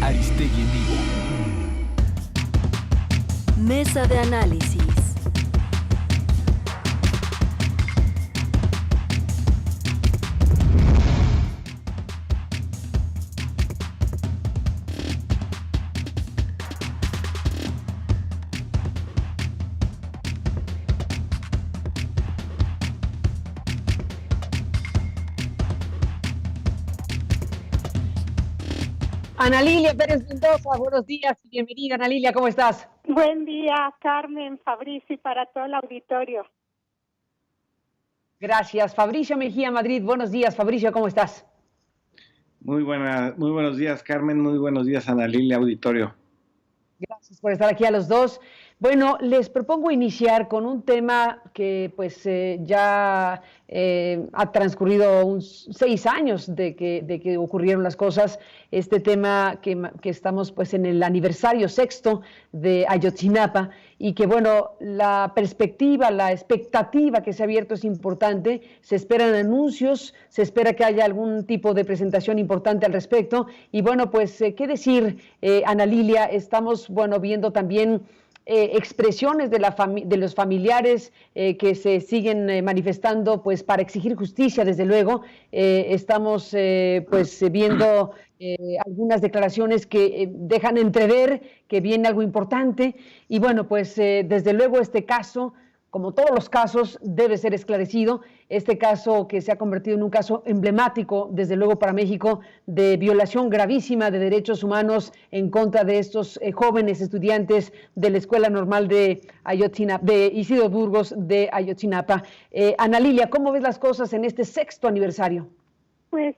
Aristegui en vivo. Mesa de análisis. Ana Lilia Pérez Mendoza, buenos días y bienvenida. Ana Lilia, ¿cómo estás? Buen día, Carmen, Fabricio y para todo el auditorio. Gracias. Fabricio Mejía, Madrid, buenos días. Fabricio, ¿cómo estás? Muy buenos días, Carmen, muy buenos días, Ana Lilia, auditorio. Gracias por estar aquí a los dos. Bueno, les propongo iniciar con un tema que pues ya ha transcurrido 6 años de que ocurrieron las cosas. Este tema que estamos pues en el aniversario 6º de Ayotzinapa y que bueno, la perspectiva, la expectativa que se ha abierto es importante. Se esperan anuncios, se espera que haya algún tipo de presentación importante al respecto. Y bueno, pues qué decir, Ana Lilia, estamos bueno viendo también expresiones de los familiares que se siguen manifestando pues para exigir justicia, desde luego. Estamos pues viendo algunas declaraciones que dejan entrever que viene algo importante y bueno, pues desde luego este caso, como todos los casos, debe ser esclarecido. Este caso que se ha convertido en un caso emblemático, desde luego para México, de violación gravísima de derechos humanos en contra de estos jóvenes estudiantes de la Escuela Normal de Isidro Burgos de Ayotzinapa. Ana Lilia, ¿cómo ves las cosas en este 6º aniversario? Pues,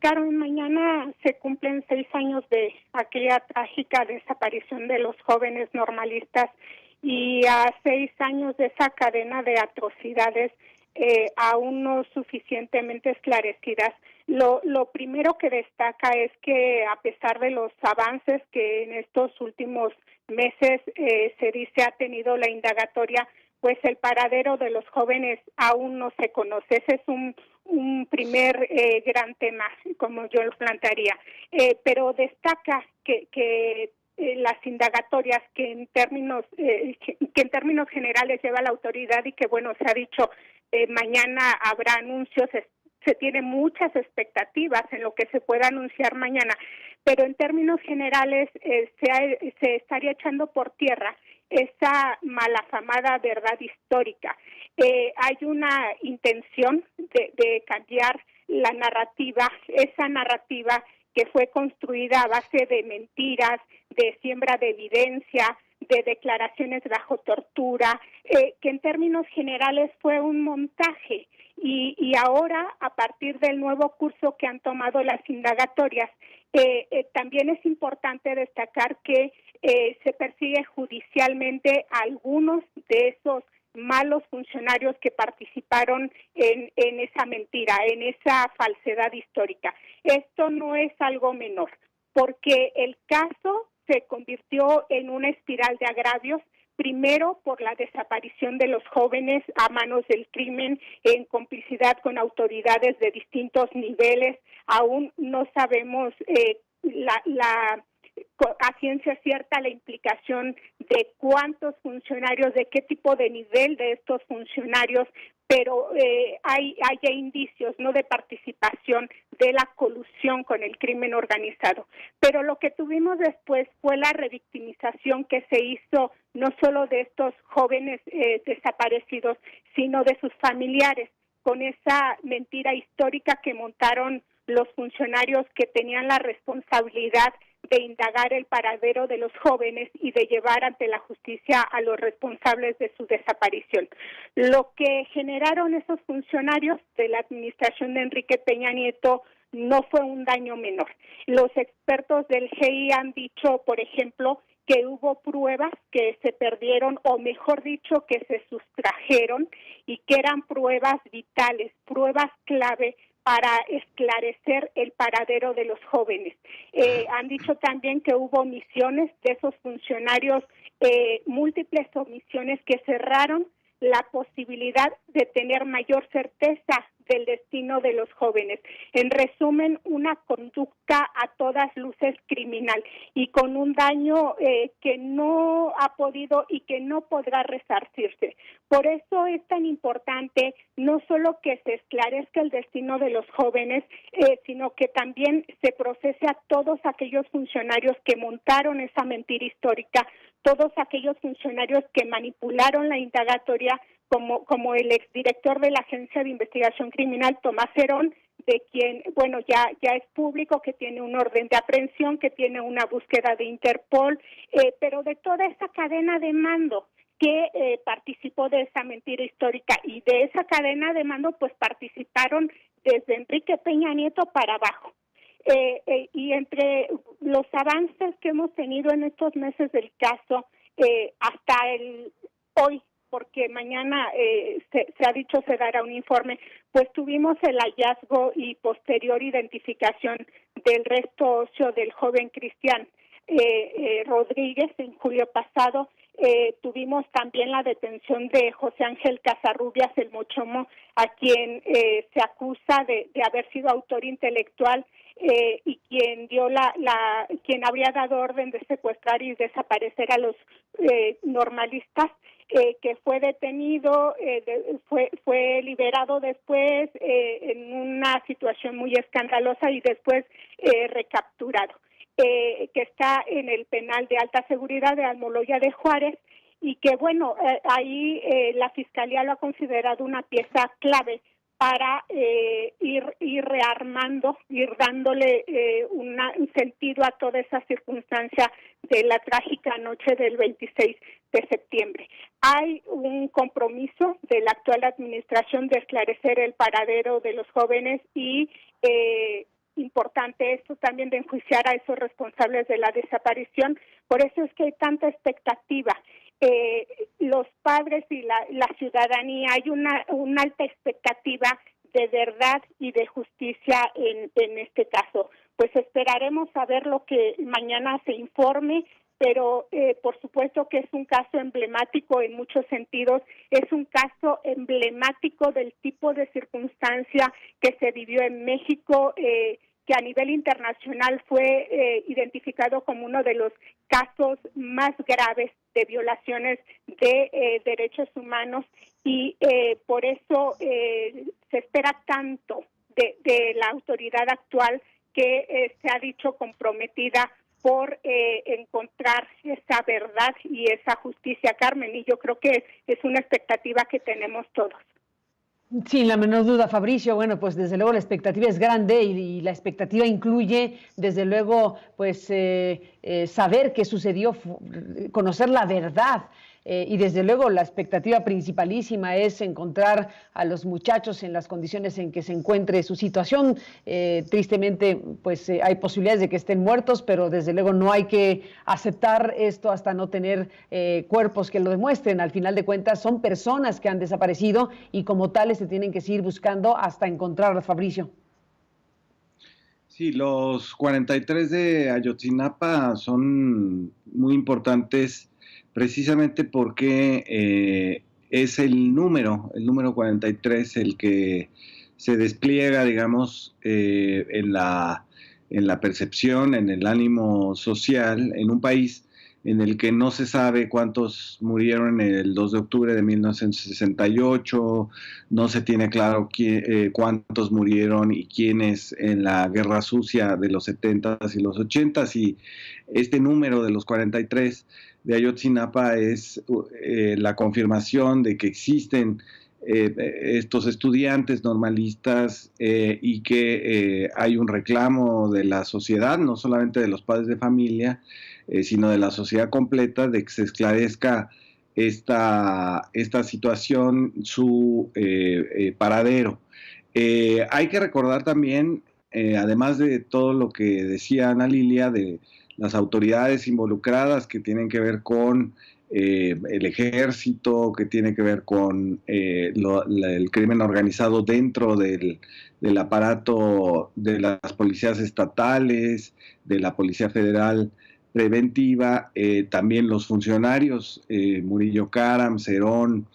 Carmen, mañana se cumplen 6 años de aquella trágica desaparición de los jóvenes normalistas y a 6 años de esa cadena de atrocidades aún no suficientemente esclarecidas. Lo primero que destaca es que a pesar de los avances que en estos últimos meses se dice ha tenido la indagatoria, pues el paradero de los jóvenes aún no se conoce. Ese es un primer gran tema, como yo lo plantearía. Pero destaca que las indagatorias que en términos generales lleva la autoridad y que bueno, se ha dicho mañana habrá anuncios, se tienen muchas expectativas en lo que se pueda anunciar mañana, pero en términos generales se estaría echando por tierra esa malafamada verdad histórica. Hay una intención de cambiar la narrativa, esa narrativa que fue construida a base de mentiras, de siembra de evidencia, de declaraciones bajo tortura, que en términos generales fue un montaje. Y ahora, a partir del nuevo curso que han tomado las indagatorias, también es importante destacar que se persigue judicialmente a algunos de esos malos funcionarios que participaron en esa mentira, en esa falsedad histórica. Esto no es algo menor, porque el caso se convirtió en una espiral de agravios, primero por la desaparición de los jóvenes a manos del crimen en complicidad con autoridades de distintos niveles. Aún no sabemos a ciencia cierta la implicación de cuántos funcionarios, de qué tipo de nivel de estos funcionarios, pero hay indicios no de participación de la colusión con el crimen organizado. Pero lo que tuvimos después fue la revictimización que se hizo no solo de estos jóvenes desaparecidos, sino de sus familiares, con esa mentira histórica que montaron los funcionarios que tenían la responsabilidad de indagar el paradero de los jóvenes y de llevar ante la justicia a los responsables de su desaparición. Lo que generaron esos funcionarios de la administración de Enrique Peña Nieto no fue un daño menor. Los expertos del GIEI han dicho, por ejemplo, que hubo pruebas que se perdieron, o mejor dicho, que se sustrajeron, y que eran pruebas vitales, pruebas clave para esclarecer el paradero de los jóvenes. Han dicho también que hubo omisiones de esos funcionarios, múltiples omisiones que cerraron la posibilidad de tener mayor certeza del destino de los jóvenes. En resumen, una conducta a todas luces criminal y con un daño que no ha podido y que no podrá resarcirse. Por eso es tan importante no solo que se esclarezca el destino de los jóvenes, sino que también se procese a todos aquellos funcionarios que montaron esa mentira histórica, todos aquellos funcionarios que manipularon la indagatoria, como el exdirector de la Agencia de Investigación Criminal, Tomás Herón, de quien, bueno, ya es público que tiene un orden de aprehensión, que tiene una búsqueda de Interpol, pero de toda esa cadena de mando que participó de esa mentira histórica, y de esa cadena de mando pues participaron desde Enrique Peña Nieto para abajo. Y entre los avances que hemos tenido en estos meses del caso, hasta hoy, porque mañana se ha dicho se dará un informe, pues tuvimos el hallazgo y posterior identificación del resto óseo del joven Cristian Rodríguez en julio pasado. Tuvimos también la detención de José Ángel Casarrubias, el Mochomo, a quien se acusa de haber sido autor intelectual y quien quien habría dado orden de secuestrar y desaparecer a los normalistas, que fue detenido, fue liberado después en una situación muy escandalosa y después recapturado, que está en el penal de alta seguridad de Almoloya de Juárez, y que bueno, ahí la Fiscalía lo ha considerado una pieza clave para ir rearmando, ir dándole un sentido a toda esa circunstancia de la trágica noche del 26 de septiembre. Hay un compromiso de la actual administración de esclarecer el paradero de los jóvenes y importante esto también de enjuiciar a esos responsables de la desaparición. Por eso es que hay tanta expectativa. Los padres y la ciudadanía, hay una alta expectativa de verdad y de justicia en este caso. Pues esperaremos a ver lo que mañana se informe, pero por supuesto que es un caso emblemático en muchos sentidos, es un caso emblemático del tipo de circunstancia que se vivió en México, que a nivel internacional fue identificado como uno de los casos más graves de violaciones de derechos humanos, y por eso se espera tanto de la autoridad actual, que se ha dicho comprometida por encontrar esa verdad y esa justicia, Carmen, y yo creo que es una expectativa que tenemos todos. Sin la menor duda, Fabricio. Bueno, pues desde luego la expectativa es grande y la expectativa incluye, desde luego, pues saber qué sucedió, conocer la verdad. Y desde luego la expectativa principalísima es encontrar a los muchachos en las condiciones en que se encuentre su situación. Tristemente, pues hay posibilidades de que estén muertos, pero desde luego no hay que aceptar esto hasta no tener cuerpos que lo demuestren. Al final de cuentas son personas que han desaparecido y como tales se tienen que seguir buscando hasta encontrarlas, Fabricio. Sí, los 43 de Ayotzinapa son muy importantes precisamente porque es el número 43 el que se despliega, digamos, en la percepción, en el ánimo social, en un país en el que no se sabe cuántos murieron el 2 de octubre de 1968, no se tiene claro cuántos murieron y quiénes en la Guerra Sucia de los 70s y los 80s, y este número de los 43 de Ayotzinapa es la confirmación de que existen estos estudiantes normalistas y que hay un reclamo de la sociedad, no solamente de los padres de familia, sino de la sociedad completa, de que se esclarezca esta situación, su paradero. Hay que recordar también, además de todo lo que decía Ana Lilia, de las autoridades involucradas que tienen que ver con el ejército, que tiene que ver con el crimen organizado dentro del aparato de las policías estatales, de la Policía Federal Preventiva, también los funcionarios, Murillo Karam, Cerón,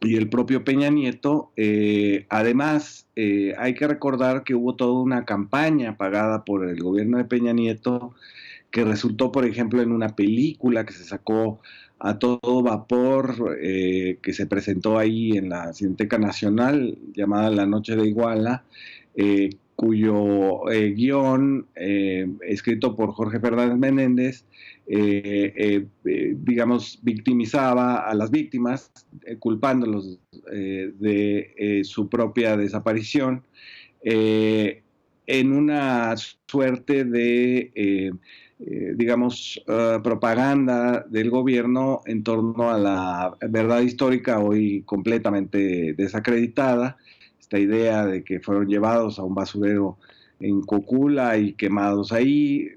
y el propio Peña Nieto. Además, hay que recordar que hubo toda una campaña pagada por el gobierno de Peña Nieto que resultó, por ejemplo, en una película que se sacó a todo vapor, que se presentó ahí en la Cineteca Nacional, llamada La Noche de Iguala, cuyo guión, escrito por Jorge Fernández Menéndez, digamos, victimizaba a las víctimas, culpándolos de su propia desaparición, en una suerte de digamos, propaganda del gobierno en torno a la verdad histórica, hoy completamente desacreditada. Esta idea de que fueron llevados a un basurero en Cocula y quemados ahí.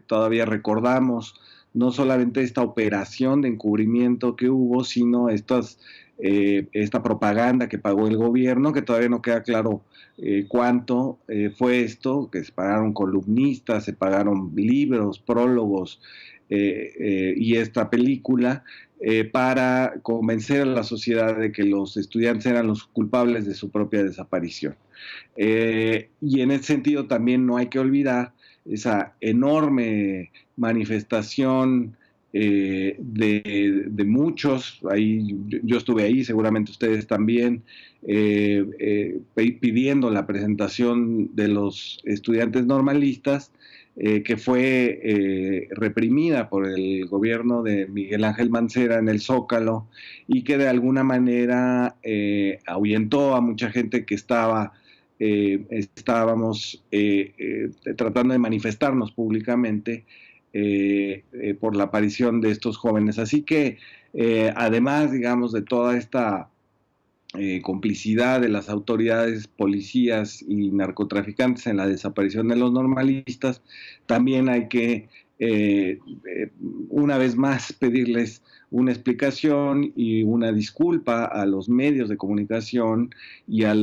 Todavía recordamos no solamente esta operación de encubrimiento que hubo, sino esta propaganda que pagó el gobierno, que todavía no queda claro cuánto fue esto, que se pagaron columnistas, se pagaron libros, prólogos y esta película para convencer a la sociedad de que los estudiantes eran los culpables de su propia desaparición. Y en ese sentido también no hay que olvidar esa enorme manifestación de muchos, ahí, yo estuve ahí, seguramente ustedes también, pidiendo la presentación de los estudiantes normalistas, que fue reprimida por el gobierno de Miguel Ángel Mancera en el Zócalo y que de alguna manera ahuyentó a mucha gente que estábamos tratando de manifestarnos públicamente por la aparición de estos jóvenes. Así que además, digamos, de toda esta complicidad de las autoridades, policías y narcotraficantes en la desaparición de los normalistas, también hay que una vez más pedirles una explicación y una disculpa a los medios de comunicación y a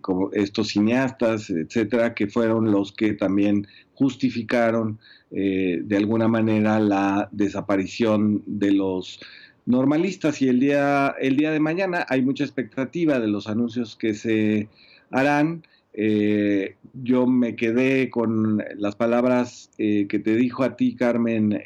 como estos cineastas, etcétera, que fueron los que también justificaron de alguna manera la desaparición de los normalistas. Y el día de mañana hay mucha expectativa de los anuncios que se harán. Yo me quedé con las palabras que te dijo a ti, Carmen,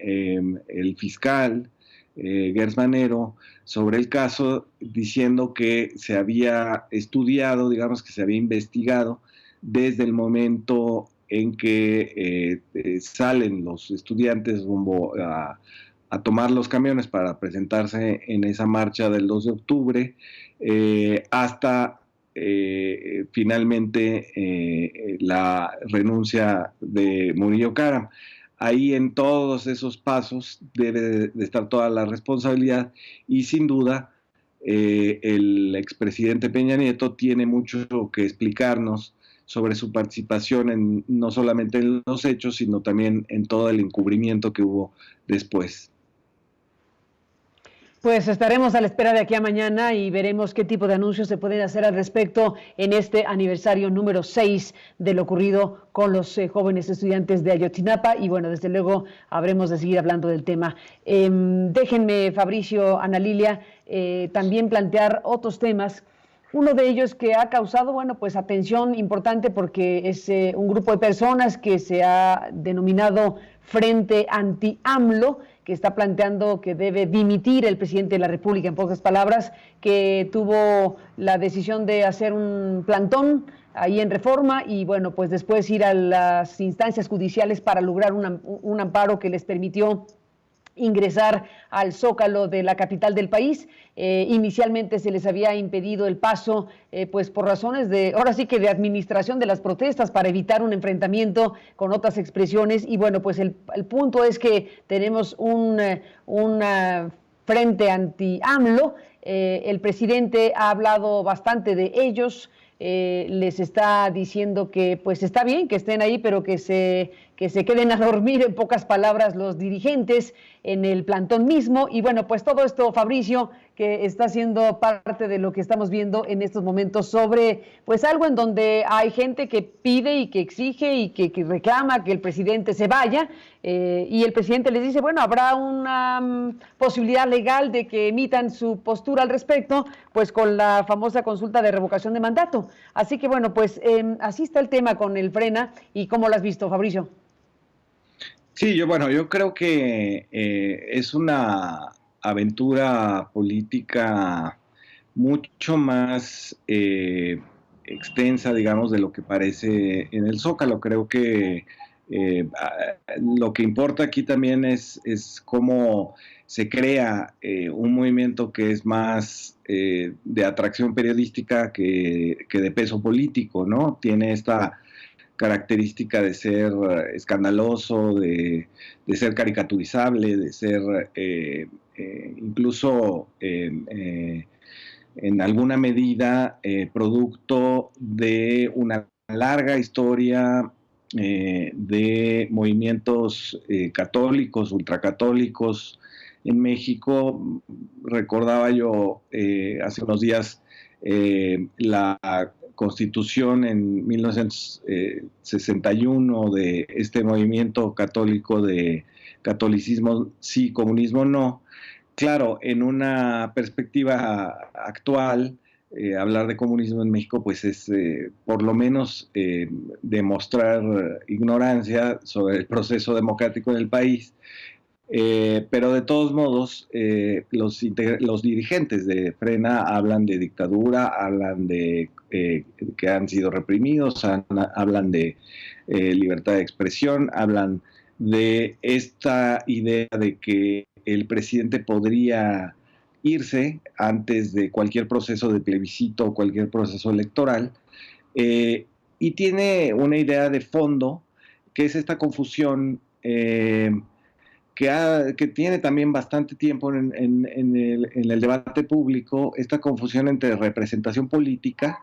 el fiscal Gers Manero sobre el caso, diciendo que se había estudiado, digamos que se había investigado desde el momento en que salen los estudiantes rumbo a tomar los camiones para presentarse en esa marcha del 2 de octubre, hasta finalmente la renuncia de Murillo Karam. Ahí en todos esos pasos debe de estar toda la responsabilidad y sin duda el expresidente Peña Nieto tiene mucho que explicarnos sobre su participación no solamente en los hechos, sino también en todo el encubrimiento que hubo después. Pues estaremos a la espera de aquí a mañana y veremos qué tipo de anuncios se pueden hacer al respecto en este aniversario número 6 de lo ocurrido con los jóvenes estudiantes de Ayotzinapa. Y bueno, desde luego habremos de seguir hablando del tema. Déjenme, Fabricio, Ana Lilia, también plantear otros temas. Uno de ellos que ha causado, bueno, pues atención importante porque es un grupo de personas que se ha denominado Frente Anti-AMLO, que está planteando que debe dimitir el presidente de la República, en pocas palabras, que tuvo la decisión de hacer un plantón ahí en Reforma y bueno, pues después ir a las instancias judiciales para lograr un amparo que les permitió ingresar al Zócalo de la capital del país. Inicialmente se les había impedido el paso, pues por razones ahora sí que de administración de las protestas para evitar un enfrentamiento con otras expresiones. Y bueno, pues el punto es que tenemos un frente anti-AMLO. El presidente ha hablado bastante de ellos. Les está diciendo que pues está bien que estén ahí, pero que se queden a dormir, en pocas palabras, los dirigentes en el plantón mismo. Y bueno, pues todo esto, Fabricio, que está siendo parte de lo que estamos viendo en estos momentos sobre, pues, algo en donde hay gente que pide y que exige y que reclama que el presidente se vaya, y el presidente les dice, bueno, habrá una posibilidad legal de que emitan su postura al respecto, pues con la famosa consulta de revocación de mandato. Así que, bueno, pues así está el tema con el Frena. ¿Y cómo lo has visto, Fabricio? Sí, yo creo que es una aventura política mucho más extensa, digamos, de lo que parece en el Zócalo. Creo que lo que importa aquí también es cómo se crea un movimiento que es más de atracción periodística que de peso político, ¿no? Tiene esta característica de ser escandaloso, de ser caricaturizable, de ser incluso en alguna medida producto de una larga historia de movimientos católicos, ultracatólicos en México. Recordaba yo hace unos días la Constitución en 1961 de este movimiento católico de catolicismo sí, comunismo no. Claro, en una perspectiva actual, hablar de comunismo en México pues es por lo menos demostrar ignorancia sobre el proceso democrático en el país. Pero de todos modos, los dirigentes de Frena hablan de dictadura, hablan de que han sido reprimidos, hablan de libertad de expresión, hablan de esta idea de que el presidente podría irse antes de cualquier proceso de plebiscito o cualquier proceso electoral, y tiene una idea de fondo que es esta confusión que tiene también bastante tiempo en el debate público, esta confusión entre representación política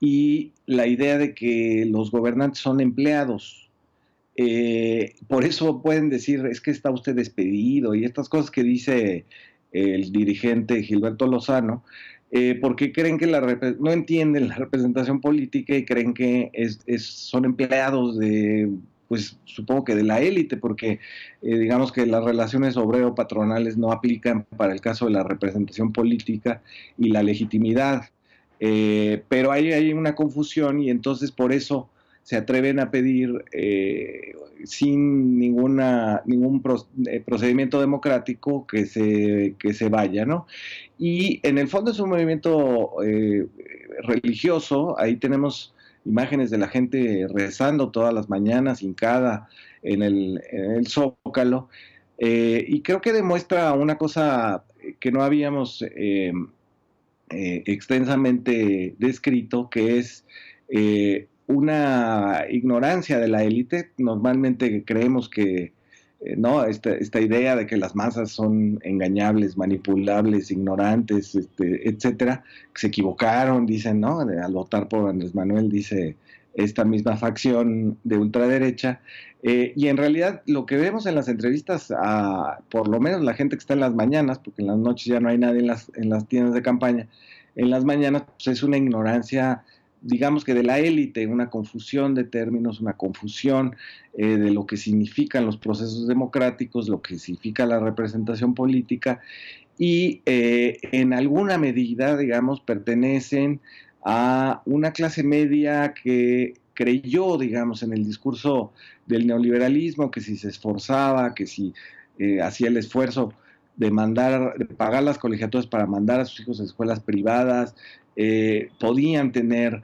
y la idea de que los gobernantes son empleados. Por eso pueden decir, es que está usted despedido, y estas cosas que dice el dirigente Gilberto Lozano, porque creen que no entienden la representación política y creen que son empleados de, pues supongo que de la élite, porque digamos que las relaciones obrero-patronales no aplican para el caso de la representación política y la legitimidad. Pero hay una confusión, y entonces por eso se atreven a pedir sin ningún procedimiento democrático que se vaya, ¿no? Y en el fondo es un movimiento religioso. Ahí tenemos imágenes de la gente rezando todas las mañanas, hincada en el Zócalo, y creo que demuestra una cosa que no habíamos extensamente descrito, que es una ignorancia de la élite. Normalmente creemos que ¿no? Esta idea de que las masas son engañables, manipulables, ignorantes, etcétera, que se equivocaron, dicen, ¿no? Al votar por Andrés Manuel, dice esta misma facción de ultraderecha, y en realidad lo que vemos en las entrevistas por lo menos la gente que está en las mañanas, porque en las noches ya no hay nadie en las tiendas de campaña, en las mañanas pues es una ignorancia, digamos que de la élite, una confusión de términos, una confusión de lo que significan los procesos democráticos, lo que significa la representación política, y en alguna medida, digamos, pertenecen a una clase media que creyó, digamos, en el discurso del neoliberalismo, que si se esforzaba, que si hacía el esfuerzo de pagar las colegiaturas para mandar a sus hijos a escuelas privadas, podían tener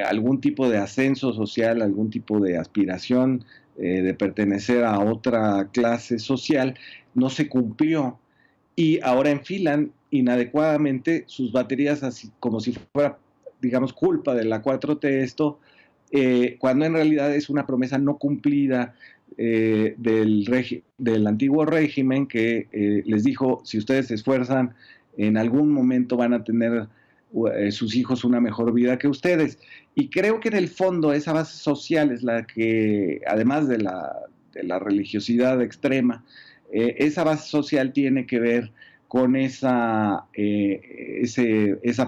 algún tipo de ascenso social, algún tipo de aspiración de pertenecer a otra clase social. No se cumplió, y ahora enfilan inadecuadamente sus baterías así como si fuera, digamos, culpa de la 4T esto, cuando en realidad es una promesa no cumplida del antiguo régimen, que les dijo, si ustedes se esfuerzan, en algún momento van a tener sus hijos una mejor vida que ustedes. Y creo que en el fondo esa base social es la que, además de la religiosidad extrema, esa base social tiene que ver con esa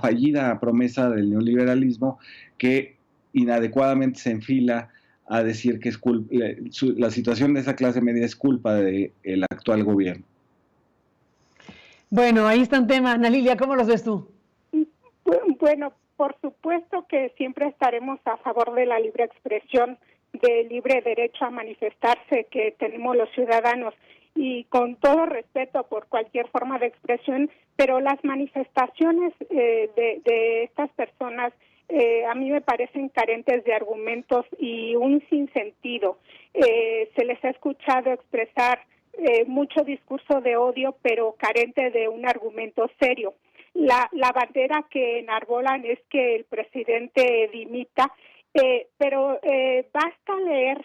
fallida promesa del neoliberalismo que inadecuadamente se enfila a decir que la situación de esa clase media es culpa del actual gobierno. Bueno, ahí está un tema. Ana Lilia, ¿cómo los ves tú? Bueno, por supuesto que siempre estaremos a favor de la libre expresión, del libre derecho a manifestarse que tenemos los ciudadanos, y con todo respeto por cualquier forma de expresión, pero las manifestaciones de estas personas a mí me parecen carentes de argumentos y un sinsentido. Se les ha escuchado expresar mucho discurso de odio, pero carente de un argumento serio. La bandera que enarbolan es que el presidente dimita, pero basta leer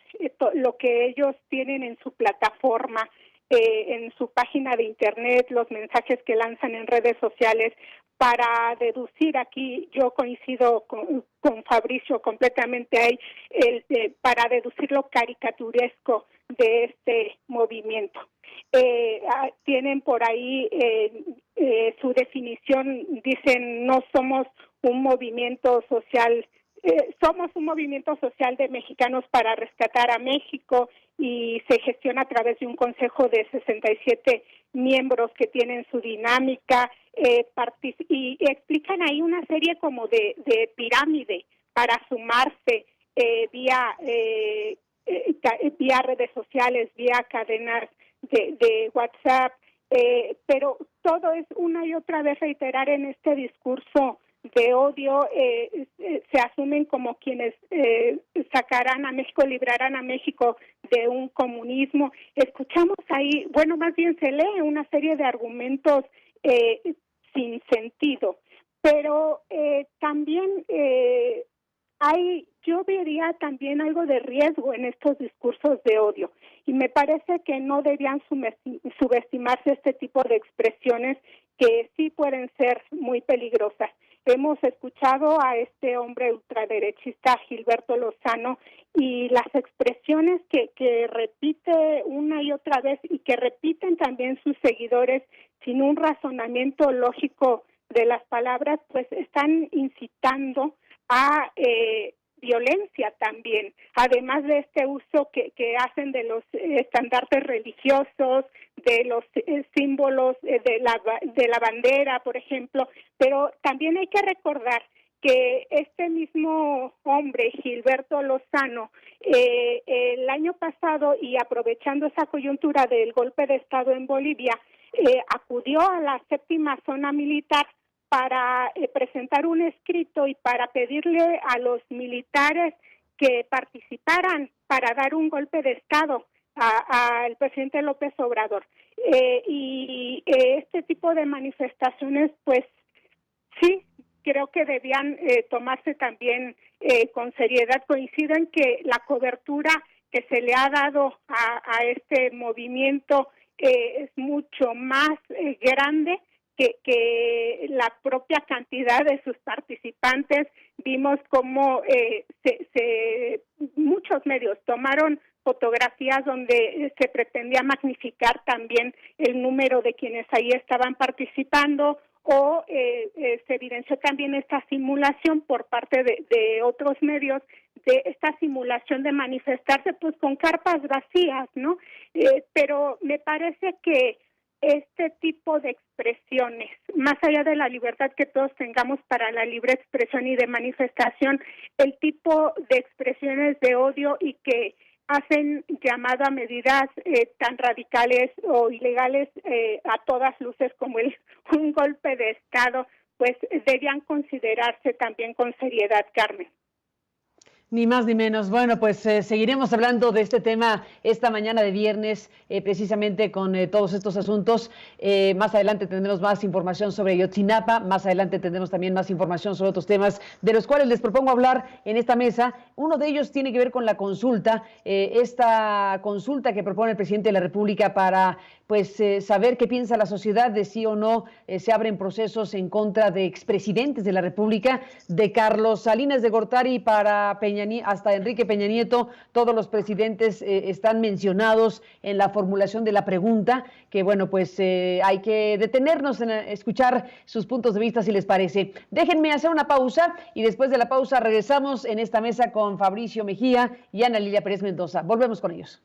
lo que ellos tienen en su plataforma, en su página de internet, los mensajes que lanzan en redes sociales, para deducir, aquí yo coincido con Fabricio completamente ahí, para deducir lo caricaturesco de este movimiento. Tienen por ahí su definición, dicen: no somos un movimiento social, somos un movimiento social de mexicanos para rescatar a México, y se gestiona a través de un consejo de 67 miembros que tienen su dinámica, y explican ahí una serie como de pirámide para sumarse vía redes sociales, vía cadenas de WhatsApp, pero todo es una y otra vez reiterar en este discurso de odio. Se asumen como quienes sacarán a México, librarán a México de un comunismo. Escuchamos ahí, bueno, más bien se lee una serie de argumentos sin sentido, pero también yo vería también algo de riesgo en estos discursos de odio, y me parece que no debían subestimarse este tipo de expresiones que sí pueden ser muy peligrosas. Hemos escuchado a este hombre ultraderechista, Gilberto Lozano, y las expresiones que repite una y otra vez, y que repiten también sus seguidores sin un razonamiento lógico de las palabras, pues están incitando a violencia también, además de este uso que hacen de los estandartes religiosos, de los símbolos de la bandera, por ejemplo. Pero también hay que recordar que este mismo hombre, Gilberto Lozano, el año pasado, y aprovechando esa coyuntura del golpe de Estado en Bolivia, acudió a la 7ª zona militar para presentar un escrito y para pedirle a los militares que participaran para dar un golpe de Estado al presidente López Obrador. Y este tipo de manifestaciones, pues sí, creo que debían tomarse también con seriedad. Coincido en que la cobertura que se le ha dado a este movimiento es mucho más grande que la propia cantidad de sus participantes. Vimos cómo muchos medios tomaron fotografías donde se pretendía magnificar también el número de quienes ahí estaban participando, o se evidenció también esta simulación por parte de otros medios, de esta simulación de manifestarse pues con carpas vacías, ¿no? Pero me parece que este tipo de expresiones, más allá de la libertad que todos tengamos para la libre expresión y de manifestación, el tipo de expresiones de odio y que hacen llamado a medidas tan radicales o ilegales a todas luces como un golpe de Estado, pues debían considerarse también con seriedad, Carmen. Ni más ni menos. Bueno, pues seguiremos hablando de este tema esta mañana de viernes, precisamente con todos estos asuntos. Más adelante tendremos más información sobre Ayotzinapa, más adelante tendremos también más información sobre otros temas de los cuales les propongo hablar en esta mesa. Uno de ellos tiene que ver con la consulta, esta consulta que propone el presidente de la República para pues saber qué piensa la sociedad de si o no se abren procesos en contra de expresidentes de la República, de Carlos Salinas de Gortari para hasta Enrique Peña Nieto. Todos los presidentes están mencionados en la formulación de la pregunta, que bueno, pues hay que detenernos en escuchar sus puntos de vista, si les parece. Déjenme hacer una pausa y después de la pausa regresamos en esta mesa con Fabricio Mejía y Ana Lilia Pérez Mendoza. Volvemos con ellos.